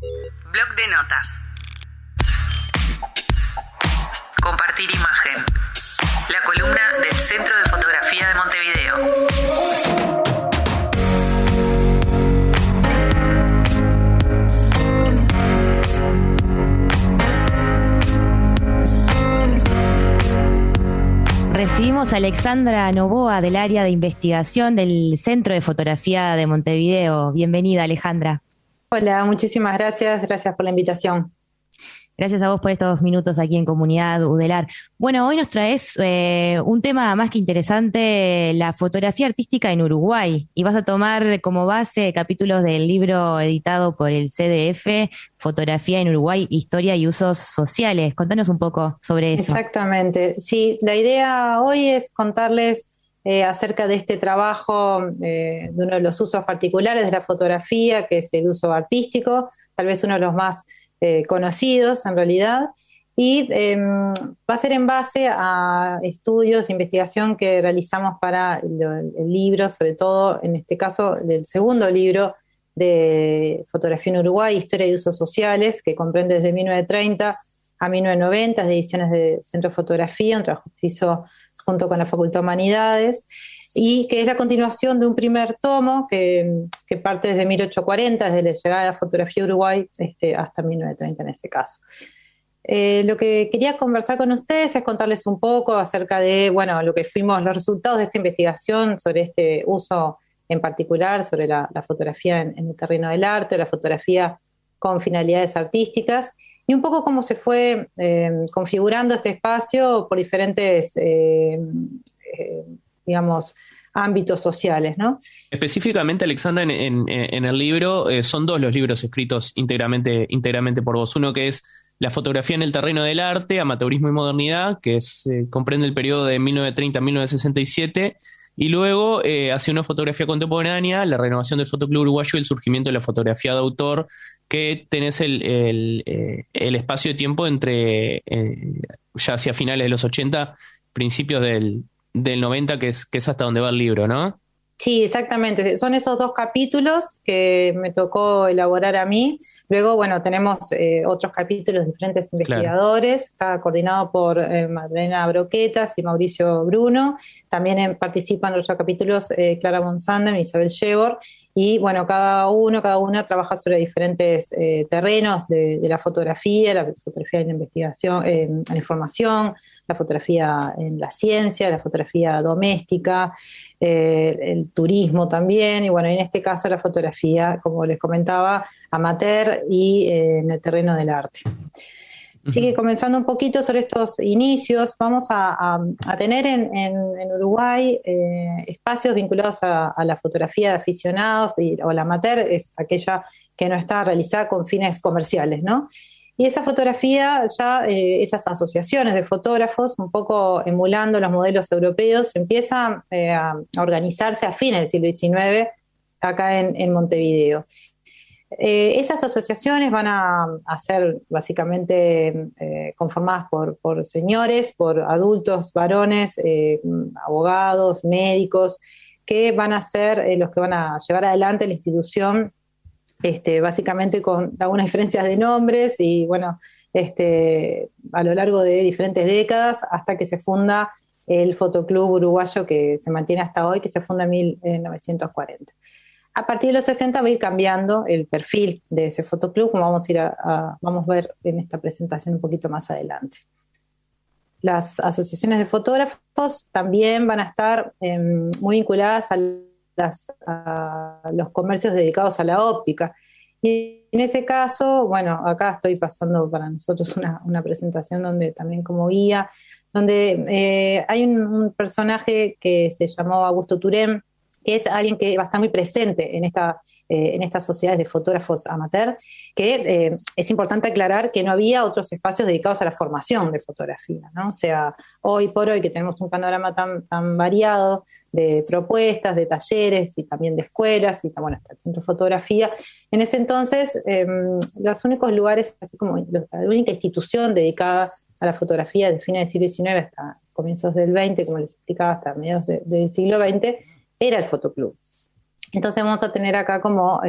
Bloc de notas. Compartir imagen. La columna del Centro de Fotografía de Montevideo. Recibimos a Alexandra Novoa del área de investigación del Centro de Fotografía de Montevideo. Bienvenida, Alejandra. Hola, muchísimas gracias. Gracias por la invitación. Gracias a vos por estos minutos aquí en Comunidad Udelar. Bueno, hoy nos traes un tema más que interesante, la fotografía artística en Uruguay. Y vas a tomar como base capítulos del libro editado por el CDF, Fotografía en Uruguay, Historia y Usos Sociales. Contanos un poco sobre eso. Exactamente. Sí, la idea hoy es contarles acerca de este trabajo, de uno de los usos particulares de la fotografía, que es el uso artístico, tal vez uno de los más conocidos en realidad, y va a ser en base a estudios, investigación que realizamos para el libro, sobre todo en este caso el segundo libro de Fotografía en Uruguay, Historia y Usos Sociales, que comprende desde 1930 a 1990, de ediciones de Centro de Fotografía, un trabajo que se hizo junto con la Facultad de Humanidades, y que es la continuación de un primer tomo que parte desde 1840, desde la llegada de la fotografía a Uruguay hasta 1930 en ese caso. Lo que quería conversar con ustedes es contarles un poco acerca de, bueno, lo que fuimos los resultados de esta investigación sobre este uso en particular, sobre la fotografía en el terreno del arte, la fotografía con finalidades artísticas, y un poco cómo se fue configurando este espacio por diferentes digamos, ámbitos sociales, ¿no? Específicamente, Alexandra, en el libro, son dos los libros escritos íntegramente por vos. Uno que es La fotografía en el terreno del arte, amateurismo y modernidad, que comprende el periodo de 1930 a 1967, y luego hacia una fotografía contemporánea, la renovación del fotoclub uruguayo y el surgimiento de la fotografía de autor, que tenés el espacio de tiempo entre ya hacia finales de los 80, principios del 90, que es hasta donde va el libro, ¿no? Sí, exactamente. Son esos dos capítulos que me tocó elaborar a mí. Luego, bueno, tenemos otros capítulos de diferentes investigadores. Claro. Está coordinado por Magdalena Broquetas y Mauricio Bruno. También participan en otros capítulos Clara Monsandem y Isabel Shevor. Y bueno, cada una trabaja sobre diferentes terrenos de la fotografía en la investigación, en la información, la fotografía en la ciencia, la fotografía doméstica, el turismo también, y bueno, en este caso la fotografía, como les comentaba, amateur y en el terreno del arte. Así que comenzando un poquito sobre estos inicios, vamos a tener en Uruguay espacios vinculados a la fotografía de aficionados, o la amateur es aquella que no está realizada con fines comerciales, ¿no? Y esa fotografía, ya esas asociaciones de fotógrafos, un poco emulando los modelos europeos, empiezan a organizarse a fines del siglo XIX acá en Montevideo. Esas asociaciones van a ser básicamente conformadas por señores, por adultos, varones, abogados, médicos, que van a ser los que van a llevar adelante la institución, básicamente con algunas diferencias de nombres y bueno, a lo largo de diferentes décadas hasta que se funda el Fotoclub Uruguayo, que se mantiene hasta hoy, que se funda en 1940. A partir de los 60 va a ir cambiando el perfil de ese fotoclub, como vamos a ver en esta presentación un poquito más adelante. Las asociaciones de fotógrafos también van a estar muy vinculadas a los comercios dedicados a la óptica. Y en ese caso, bueno, acá estoy pasando para nosotros una presentación donde también como guía, donde hay un personaje que se llamó Augusto Turén, que es alguien que va a estar muy presente en estas sociedades de fotógrafos amateur, que es importante aclarar que no había otros espacios dedicados a la formación de fotografía, ¿no? O sea, hoy por hoy que tenemos un panorama tan variado de propuestas, de talleres y también de escuelas, y bueno, hasta el centro de fotografía, en ese entonces los únicos lugares, así como la única institución dedicada a la fotografía de fines del siglo XIX hasta comienzos del XX, como les explicaba, hasta mediados del siglo XX, era el fotoclub. Entonces vamos a tener acá como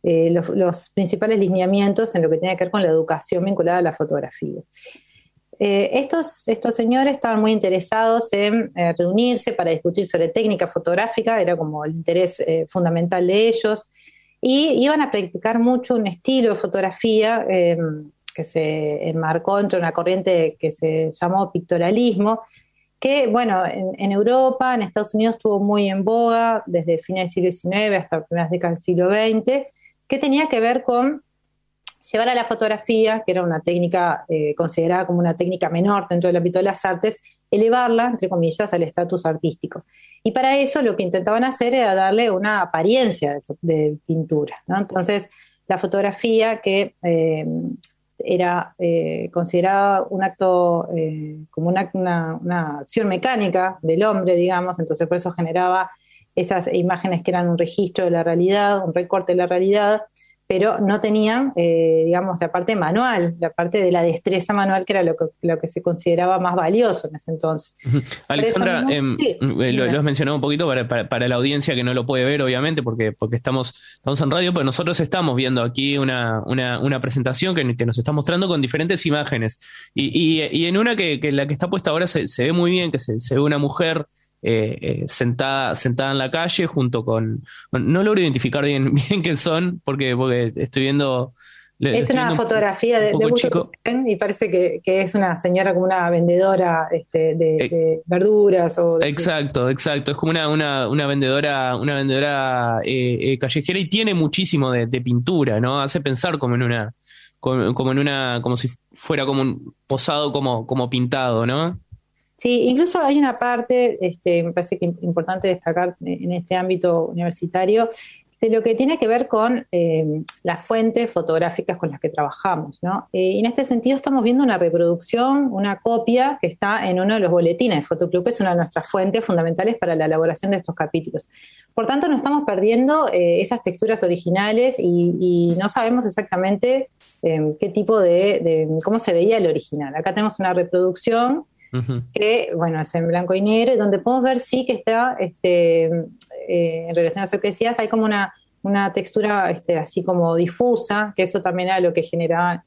los principales lineamientos en lo que tiene que ver con la educación vinculada a la fotografía. Estos señores estaban muy interesados en reunirse para discutir sobre técnica fotográfica, era como el interés fundamental de ellos, y iban a practicar mucho un estilo de fotografía que se enmarcó entre una corriente que se llamó pictorialismo, que, bueno, en Europa, en Estados Unidos estuvo muy en boga desde fines del siglo XIX hasta primeras décadas del siglo XX, que tenía que ver con llevar a la fotografía, que era una técnica considerada como una técnica menor dentro del ámbito de las artes, elevarla, entre comillas, al estatus artístico. Y para eso lo que intentaban hacer era darle una apariencia de pintura, ¿no? Entonces, la fotografía que era considerada un acto, como una acción mecánica del hombre, digamos, entonces por eso generaba esas imágenes que eran un registro de la realidad, un recorte de la realidad, pero no tenían, digamos, la parte manual, la parte de la destreza manual, que era lo que se consideraba más valioso en ese entonces. Alexandra, sí, lo has mencionado un poquito para la audiencia que no lo puede ver, obviamente, porque estamos en radio, pero nosotros estamos viendo aquí una presentación que nos está mostrando con diferentes imágenes. Y en una que la que está puesta ahora se ve muy bien, que se ve una mujer sentada en la calle junto con no logro identificar bien qué son porque estoy viendo es una fotografía de Bucho y parece que es una señora como una vendedora de verduras exacto, es como una vendedora callejera y tiene muchísimo de pintura, ¿no? Hace pensar como si fuera como un posado como pintado, ¿no? Sí, incluso hay una parte, me parece que es importante destacar en este ámbito universitario, de lo que tiene que ver con las fuentes fotográficas con las que trabajamos, ¿no? Y en este sentido estamos viendo una reproducción, una copia que está en uno de los boletines de Fotoclub, que es una de nuestras fuentes fundamentales para la elaboración de estos capítulos. Por tanto, no estamos perdiendo esas texturas originales y no sabemos exactamente qué tipo cómo se veía el original. Acá tenemos una reproducción que, bueno, es en blanco y negro, y donde podemos ver sí que está, en relación a eso que decías, hay como una textura así como difusa, que eso también era lo que generaba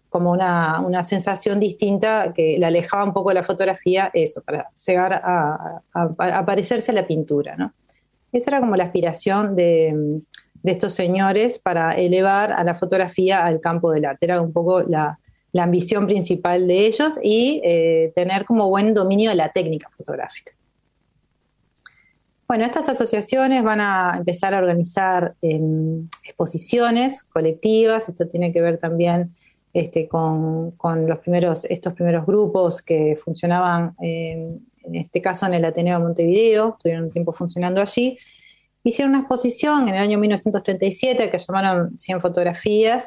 como una sensación distinta, que la alejaba un poco de la fotografía, eso, para llegar a parecerse a la pintura, ¿no? Esa era como la aspiración de estos señores para elevar a la fotografía al campo del arte, era un poco la ambición principal de ellos y tener como buen dominio de la técnica fotográfica. Bueno, estas asociaciones van a empezar a organizar exposiciones colectivas. Esto tiene que ver también con estos primeros grupos que funcionaban, en este caso en el Ateneo de Montevideo, estuvieron un tiempo funcionando allí. Hicieron una exposición en el año 1937 que llamaron 100 fotografías.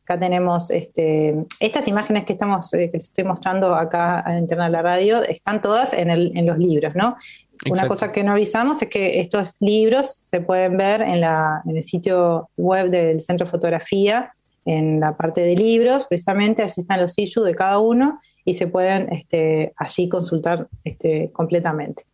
Acá tenemos estas imágenes que les estoy mostrando acá a la interna de la radio, están todas en los libros, ¿no? Exacto. Una cosa que no avisamos es que estos libros se pueden ver en el sitio web del Centro de Fotografía, en la parte de libros, precisamente allí están los issues de cada uno y se pueden allí consultar completamente.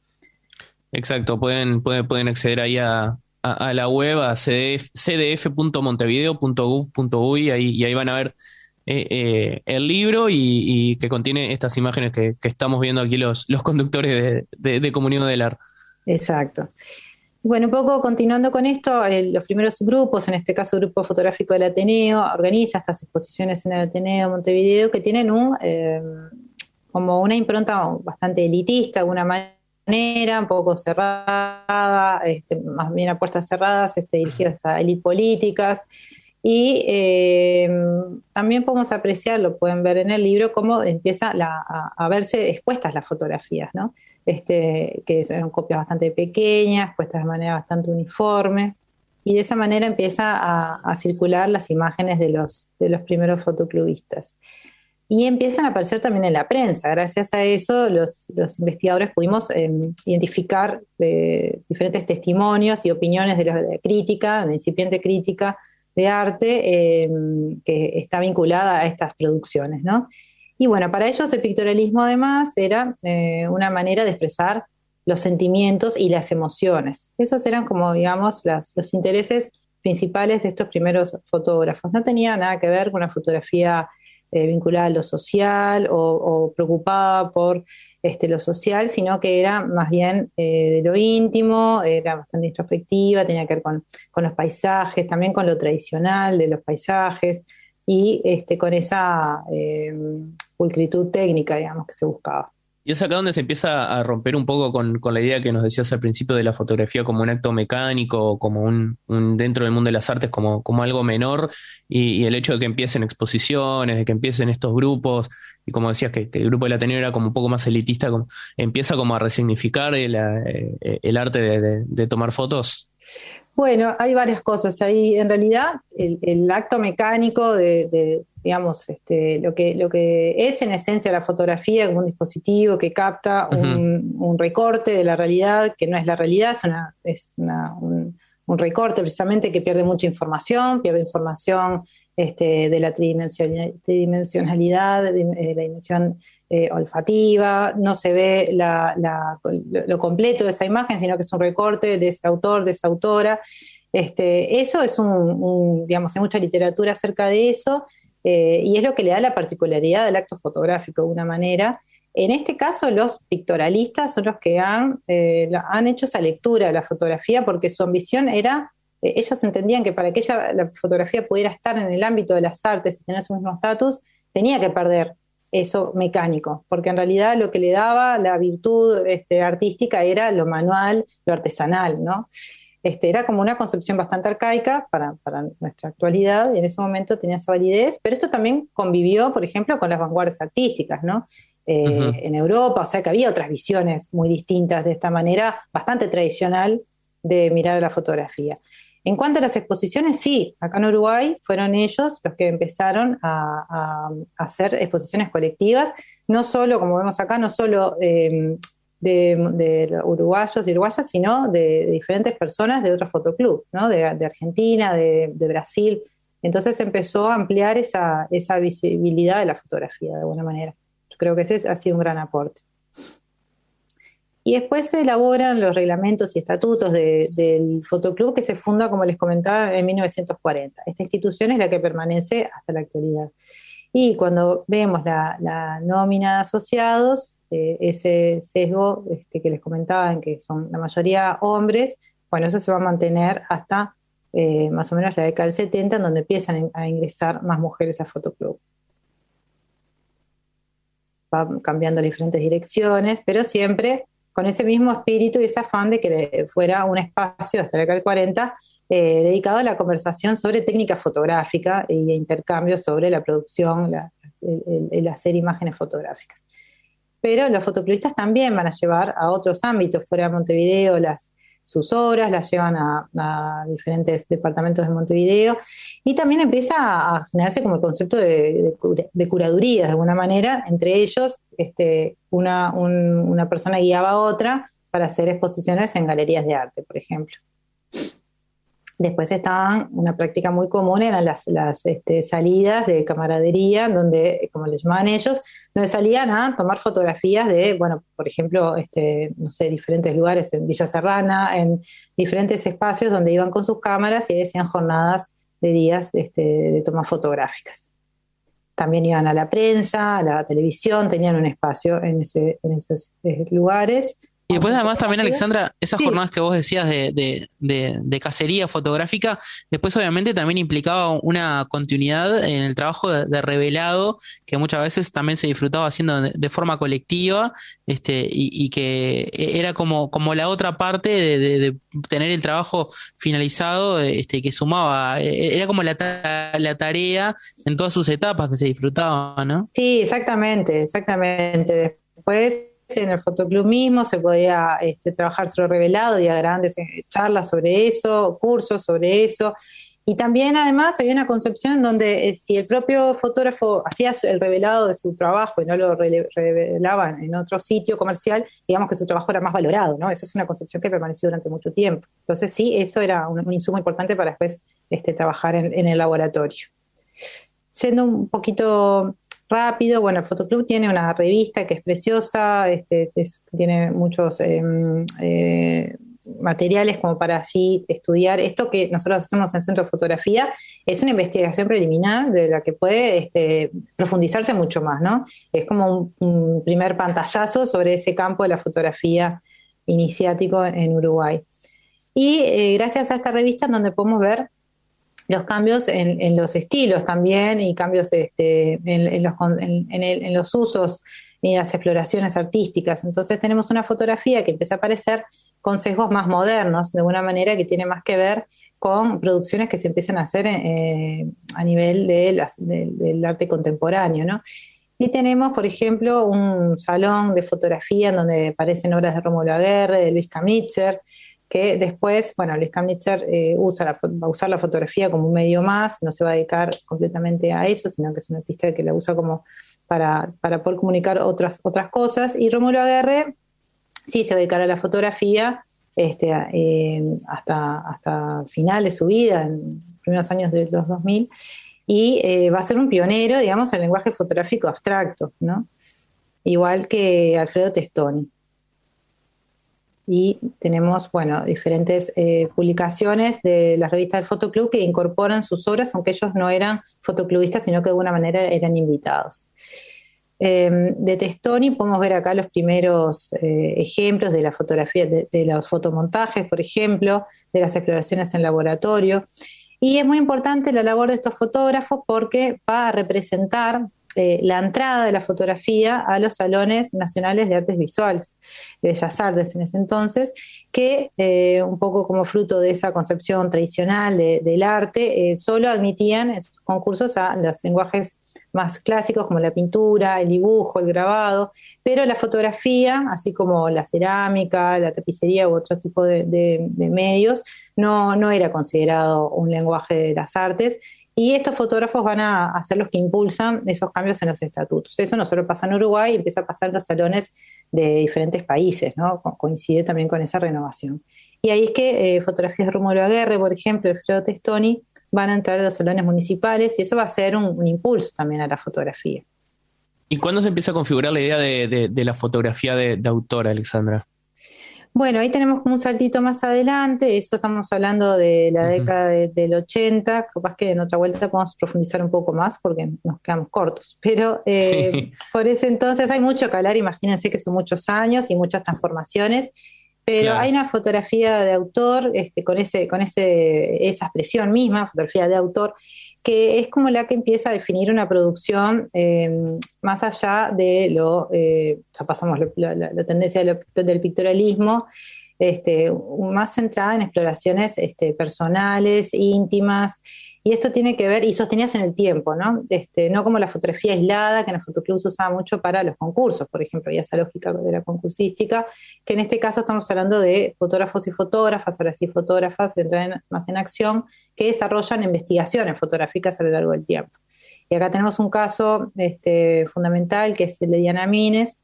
Exacto, pueden acceder ahí a la web, a cdf.montevideo.gov.uy y ahí van a ver el libro y que contiene estas imágenes que estamos viendo aquí los conductores de Comunidad Udelar. Exacto. Bueno, un poco continuando con esto, los primeros grupos, en este caso el Grupo Fotográfico del Ateneo, organiza estas exposiciones en el Ateneo de Montevideo que tienen como una impronta bastante elitista, de alguna manera, un poco cerrada, más bien a puertas cerradas, dirigidas a élites políticas. Y también podemos apreciar, lo pueden ver en el libro, cómo empieza a verse expuestas las fotografías, ¿no? Que son copias bastante pequeñas, puestas de manera bastante uniforme. Y de esa manera empieza a circular las imágenes de los primeros fotoclubistas. Y empiezan a aparecer también en la prensa. Gracias a eso, los investigadores pudimos identificar diferentes testimonios y opiniones de la crítica, de la incipiente crítica de arte, que está vinculada a estas producciones, ¿no? Y bueno, para ellos el pictorialismo además era una manera de expresar los sentimientos y las emociones. Esos eran como, digamos, los intereses principales de estos primeros fotógrafos. No tenía nada que ver con una fotografía vinculada a lo social o preocupada por lo social, sino que era más bien de lo íntimo, era bastante introspectiva, tenía que ver con los paisajes, también con lo tradicional de los paisajes y con esa pulcritud técnica, digamos, que se buscaba. Y es acá donde se empieza a romper un poco con la idea que nos decías al principio de la fotografía como un acto mecánico, como un dentro del mundo de las artes, como algo menor, y el hecho de que empiecen exposiciones, de que empiecen estos grupos, y como decías que el grupo del Ateneo era como un poco más elitista, empieza como a resignificar el arte de tomar fotos. Bueno, hay varias cosas ahí. En realidad, el acto mecánico digamos, lo que es en esencia la fotografía como un dispositivo que capta un recorte de la realidad, que no es la realidad, un recorte precisamente que pierde mucha información, de la tridimensionalidad, de la dimensión olfativa, no se ve lo completo de esa imagen, sino que es un recorte de ese autor, de esa autora. Eso es digamos, hay mucha literatura acerca de eso, y es lo que le da la particularidad del acto fotográfico de una manera. En este caso, los pictorialistas son los que han hecho esa lectura de la fotografía, porque su ambición era, ellos entendían que para que la fotografía pudiera estar en el ámbito de las artes y tener su mismo estatus, tenía que perder eso mecánico, porque en realidad lo que le daba la virtud artística era lo manual, lo artesanal, ¿no? Era como una concepción bastante arcaica para nuestra actualidad, y en ese momento tenía esa validez, pero esto también convivió, por ejemplo, con las vanguardias artísticas, ¿no? En Europa, o sea que había otras visiones muy distintas de esta manera bastante tradicional de mirar a la fotografía. En cuanto a las exposiciones, sí, acá en Uruguay fueron ellos los que empezaron a hacer exposiciones colectivas, no solo, como vemos acá, no solo de uruguayos y uruguayas, sino de diferentes personas de otros fotoclubs, ¿no? de Argentina, de Brasil. Entonces empezó a ampliar esa visibilidad de la fotografía de alguna manera. Yo creo que ese ha sido un gran aporte. Y después se elaboran los reglamentos y estatutos del fotoclub, que se funda, como les comentaba, en 1940. Esta institución es la que permanece hasta la actualidad. Y cuando vemos la nómina de asociados, ese sesgo que les comentaba, en que son la mayoría hombres, bueno, eso se va a mantener hasta más o menos la década del 70, en donde empiezan a ingresar más mujeres a fotoclub. Va cambiando diferentes direcciones, pero siempre con ese mismo espíritu y ese afán de que fuera un espacio hasta la década del 40 dedicado a la conversación sobre técnica fotográfica e intercambio sobre la producción, el hacer imágenes fotográficas. Pero los fotocluistas también van a llevar a otros ámbitos fuera de Montevideo sus obras, las llevan a diferentes departamentos de Montevideo, y también empieza a generarse como el concepto de curadurías de alguna manera. Entre ellos una persona guiaba a otra para hacer exposiciones en galerías de arte, por ejemplo. Después estaban, una práctica muy común eran las salidas de camaradería, donde, como les llamaban ellos, donde salían a tomar fotografías de, bueno, por ejemplo, no sé, diferentes lugares en Villa Serrana, en diferentes espacios donde iban con sus cámaras y hacían jornadas de días de tomas fotográficas. También iban a la prensa, a la televisión, tenían un espacio en esos lugares. Y después además también, Alexandra, esas jornadas que vos decías de cacería fotográfica, después obviamente también implicaba una continuidad en el trabajo de revelado, que muchas veces también se disfrutaba haciendo de forma colectiva, y que era como la otra parte de tener el trabajo finalizado, que sumaba, era como la tarea en todas sus etapas que se disfrutaba, ¿no? Sí, exactamente. Después, en el fotoclub mismo se podía trabajar sobre revelado, y a grandes charlas sobre eso, cursos sobre eso. Y también además había una concepción donde si el propio fotógrafo hacía el revelado de su trabajo y no lo revelaban en otro sitio comercial, digamos que su trabajo era más valorado, ¿no? Eso es una concepción que permaneció durante mucho tiempo. Entonces sí, eso era un insumo importante para después trabajar en el laboratorio. Yendo un poquito rápido, bueno, el Fotoclub tiene una revista que es preciosa, tiene muchos materiales como para allí estudiar. Esto que nosotros hacemos en Centro de Fotografía es una investigación preliminar de la que puede profundizarse mucho más, ¿no? Es como un primer pantallazo sobre ese campo de la fotografía iniciático en Uruguay. Y gracias a esta revista, donde podemos ver los cambios en los estilos también, y cambios en los usos y las exploraciones artísticas. Entonces tenemos una fotografía que empieza a aparecer con sesgos más modernos, de una manera que tiene más que ver con producciones que se empiezan a hacer a nivel del arte contemporáneo, ¿no? Y tenemos, por ejemplo, un salón de fotografía en donde aparecen obras de Rómulo Aguerre, de Luis Kamnitzer, que después, bueno, Luis Kamnitzer va a usar la fotografía como un medio más, no se va a dedicar completamente a eso, sino que es un artista que la usa como para poder comunicar otras cosas. Y Rómulo Aguerre sí se va a dedicar a la fotografía hasta final de su vida, en los primeros años de los 2000, y va a ser un pionero, digamos, en el lenguaje fotográfico abstracto, ¿no? Igual que Alfredo Testoni. Y tenemos, bueno, diferentes publicaciones de la revista del Fotoclub que incorporan sus obras, aunque ellos no eran fotoclubistas, sino que de alguna manera eran invitados. De Testoni podemos ver acá los primeros ejemplos de la fotografía, de los fotomontajes, por ejemplo, de las exploraciones en laboratorio. Y es muy importante la labor de estos fotógrafos porque va a representar la entrada de la fotografía a los salones nacionales de artes visuales, de Bellas Artes en ese entonces, que un poco como fruto de esa concepción tradicional del arte, solo admitían en sus concursos a los lenguajes más clásicos como la pintura, el dibujo, el grabado, pero la fotografía, así como la cerámica, la tapicería u otro tipo de medios, no era considerado un lenguaje de las artes. Y estos fotógrafos van a ser los que impulsan esos cambios en los estatutos. Eso no solo pasa en Uruguay, empieza a pasar en los salones de diferentes países, ¿no? Coincide también con esa renovación. Y ahí es que fotografías de Rómulo Aguerre, por ejemplo, Alfredo Testoni, van a entrar a los salones municipales, y eso va a ser un impulso también a la fotografía. ¿Y cuándo se empieza a configurar la idea de la fotografía de autor, Alexandra? Bueno, ahí tenemos como un saltito más adelante, eso estamos hablando de la década del 80, capaz que en otra vuelta podemos profundizar un poco más porque nos quedamos cortos, pero sí. Por ese entonces hay mucho que hablar, imagínense que son muchos años y muchas transformaciones, pero claro, hay una fotografía de autor con esa expresión misma, fotografía de autor, que es como la que empieza a definir una producción más allá de ya pasamos la tendencia del pictorialismo, más centrada en exploraciones personales, íntimas, y esto tiene que ver, y sostenidas en el tiempo, ¿no? No como la fotografía aislada, que en el fotoclub se usaba mucho para los concursos, por ejemplo, y esa lógica de la concursística, que en este caso estamos hablando de fotógrafos y fotógrafas, ahora sí fotógrafas, entran más en acción, que desarrollan investigaciones fotográficas a lo largo del tiempo. Y acá tenemos un caso fundamental, que es el de Diana Mines,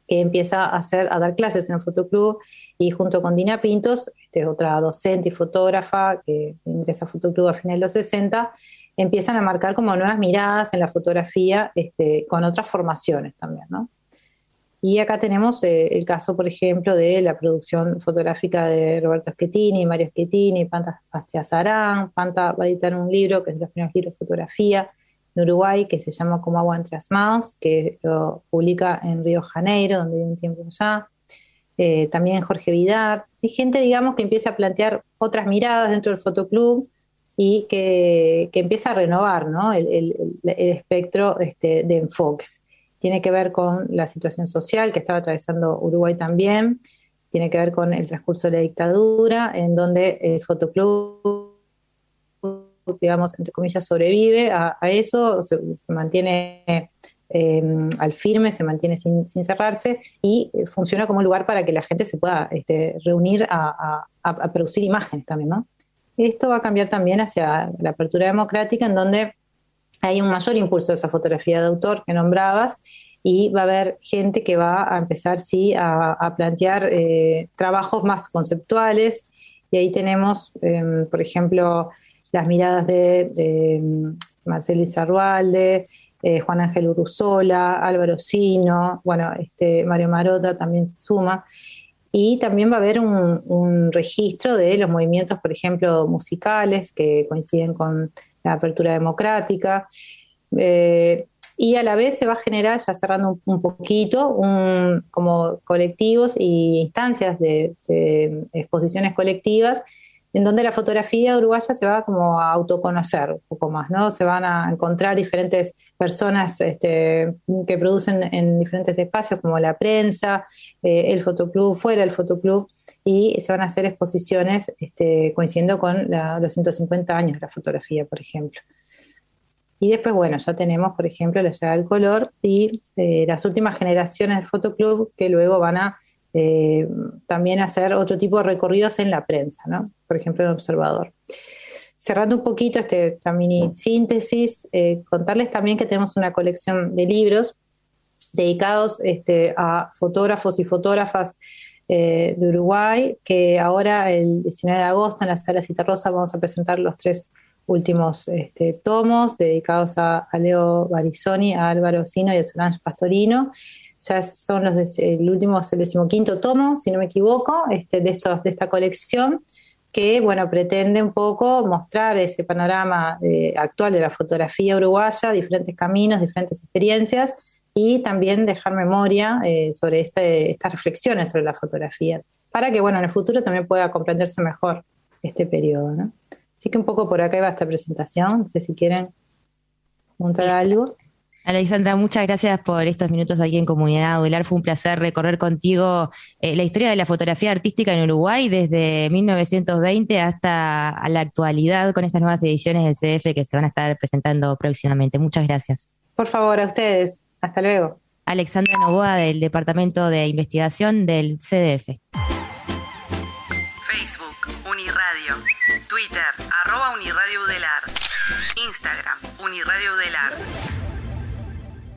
que empieza a dar clases en el fotoclub, y junto con Dina Pintos, otra docente y fotógrafa que ingresa al fotoclub a finales de los 60, empiezan a marcar como nuevas miradas en la fotografía, con otras formaciones también, ¿no? Y acá tenemos el caso, por ejemplo, de la producción fotográfica de Roberto Schettini, Mario Schettini, Panta Bastiazarán. Panta va a editar un libro, que es de los primeros libros de fotografía en Uruguay, que se llama Como agua entre las manos, que lo publica en Río de Janeiro, donde vive un tiempo ya. También Jorge Vidar. Hay gente, digamos, que empieza a plantear otras miradas dentro del fotoclub y que empieza a renovar, ¿no? el espectro de enfoques. Tiene que ver con la situación social que estaba atravesando Uruguay también, tiene que ver con el transcurso de la dictadura, en donde el fotoclub, digamos, entre comillas, sobrevive a eso, se mantiene al firme, se mantiene sin cerrarse, y funciona como un lugar para que la gente se pueda reunir a producir imágenes también, ¿no? Esto va a cambiar también hacia la apertura democrática, en donde hay un mayor impulso de esa fotografía de autor que nombrabas, y va a haber gente que va a empezar, sí, a plantear trabajos más conceptuales, y ahí tenemos, por ejemplo, las miradas de Marcelo Izarrualde, Juan Ángel Urruzola, Álvaro Sino, bueno, Mario Marota también se suma, Y también va a haber un registro de los movimientos, por ejemplo, musicales, que coinciden con la apertura democrática. Y a la vez se va a generar, ya cerrando un poquito, como colectivos e instancias de exposiciones colectivas, en donde la fotografía uruguaya se va como a autoconocer un poco más, ¿no? Se van a encontrar diferentes personas que producen en diferentes espacios, como la prensa, el fotoclub, fuera del fotoclub, y se van a hacer exposiciones coincidiendo con los 150 años de la fotografía, por ejemplo. Y después, bueno, ya tenemos, por ejemplo, la llegada del color y las últimas generaciones del fotoclub que luego van a también hacer otro tipo de recorridos en la prensa, ¿no? Por ejemplo, en el Observador. Cerrando un poquito esta mini síntesis, contarles también que tenemos una colección de libros dedicados a fotógrafos y fotógrafas de Uruguay, que ahora el 19 de agosto en la Sala Citarrosa vamos a presentar los 3 últimos tomos dedicados a Leo Barizoni, a Álvaro Sino y a Solange Pastorino. Ya son el 15º tomo, si no me equivoco, de esta colección, que bueno, pretende un poco mostrar ese panorama actual de la fotografía uruguaya, diferentes caminos, diferentes experiencias, y también dejar memoria sobre estas reflexiones sobre la fotografía, para que bueno, en el futuro también pueda comprenderse mejor este periodo, ¿no? Así que un poco por acá iba esta presentación, no sé si quieren preguntar algo. Alexandra, muchas gracias por estos minutos aquí en Comunidad Udelar. Fue un placer recorrer contigo la historia de la fotografía artística en Uruguay desde 1920 hasta la actualidad con estas nuevas ediciones del CDF que se van a estar presentando próximamente. Muchas gracias. Por favor, a ustedes. Hasta luego. Alexandra Novoa, del Departamento de Investigación del CDF. Facebook, Uniradio. Twitter, @Uniradio Udelar. Instagram, Uniradio Udelar.